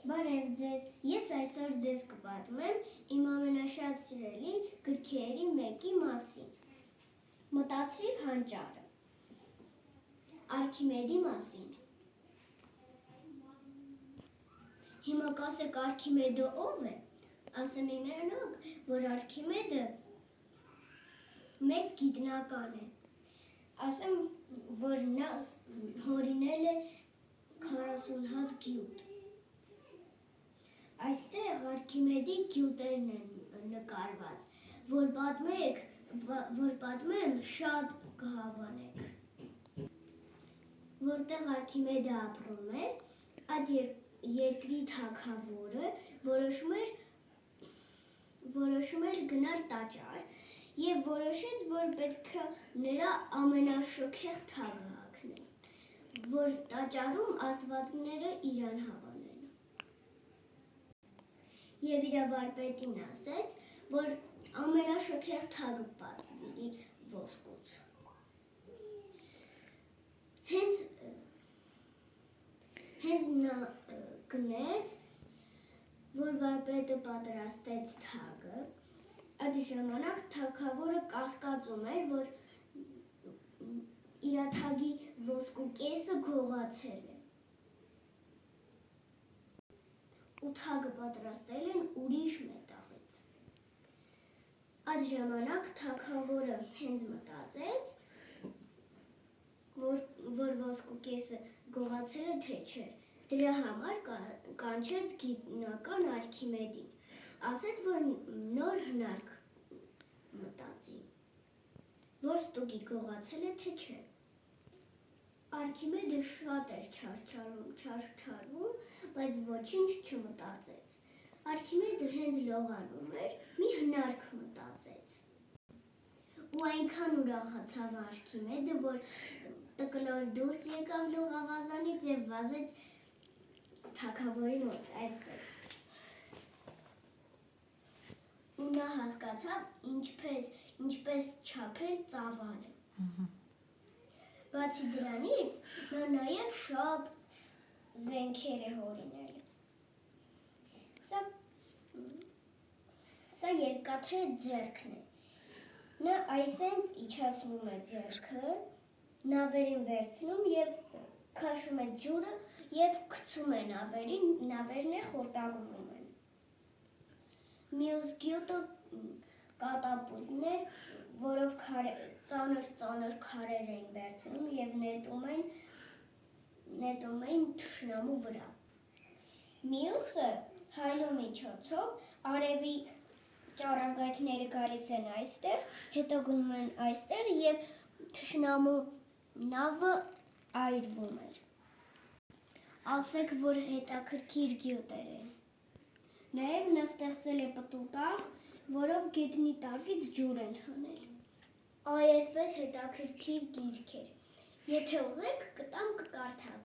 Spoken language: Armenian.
Բարև ձեզ, ես այսօր ձեզ կպատմեմ իմ ամենաշատ սիրելի գրքերի մեկի մասին։ Մտածրիվ հանճարը։ Արքիմեդի մասին։ Հիմա կասեք Արքիմեդը ով է։ Ասեմ իմանաք, որ Արքիմեդը մեծ գիտնական է։ Ասեմ, որ նա հորինել է 40 հատ գյուտ։ Այստեղ Արքիմեդի գյուտերն են նկարված, որ պատմեմ շատ կհավանեք։ Որտեղ Արքիմեդը ապրում էր, այդ երկրի թագավորը որոշում էր գնալ տաճար և որոշեց, որ պետք է նրա ամենաշքեղ թագը հագնել, որ տաճարում աստվածները իրան հավանեն։ Եվ իր վարպետին ասեց, որ ամենաշքեղ թագը պատվիրի ոսկուց։ Հենց նա գնեց, որ վարպետը պատրաստեց թագը, այդ ժամանակ թագավորը կասկածում էր, որ իր թագի ոսկու կեսը գողացել է։ Ու թագը պատրաստել են ուրիշ մետաղից։ Այդ ժամանակ թագավորը հենց մտածեց, որ ոսկու կեսը գողացել է թե չէ։ Դրա համար կանչեց գիտնական Արքիմեդին, ասեց, որ նոր հնարք մտածի, որ ստուգի գողացել է թե չէ։ Արքիմեդը շատ էր չարչարվում, բայց ոչինչ չմտածեց։ Արքիմեդը հենց լողանում էր, մի հնարք մտածեց։ Ու այնքան ուրախացավ Արքիմեդը, որ տկլոր դուրս եկավ լողավազանից և վազեց թագավորի մոտ, այսպես։ Ու նա հասկացավ ինչպես չափել ծավալը։ Բացի դրանից, նա նաև շատ զենքեր է հորինել։ Սա երկաթե ձեռքն է։ Նա այսենց իջացնում է ձեռքը, նավերին վերցնում և քաշում է ջուրը և գցում է նավերին, նավերն է խորտակվում են։ Մյուս գյուտը կատապուլտն էր, որով ծանր քարեր էին վերցնում և նետում էին թշնամու վրա։ Մյուսը հայլու միջոցով արևի ճառագայթները գալիս են այստեղ, հետո գնում են այստեղ և թշնամու նավը այրվում էր։ Ասեք, որ հետաքրքիր գյուտեր են։ Նաև նա ստեղծել է պտուտակ, որով գետնի տակից ջուր են հանել։ Այսպես հետաքրքիր գիրք էր։ Եթե ուզեք, կտամ կկարդաք։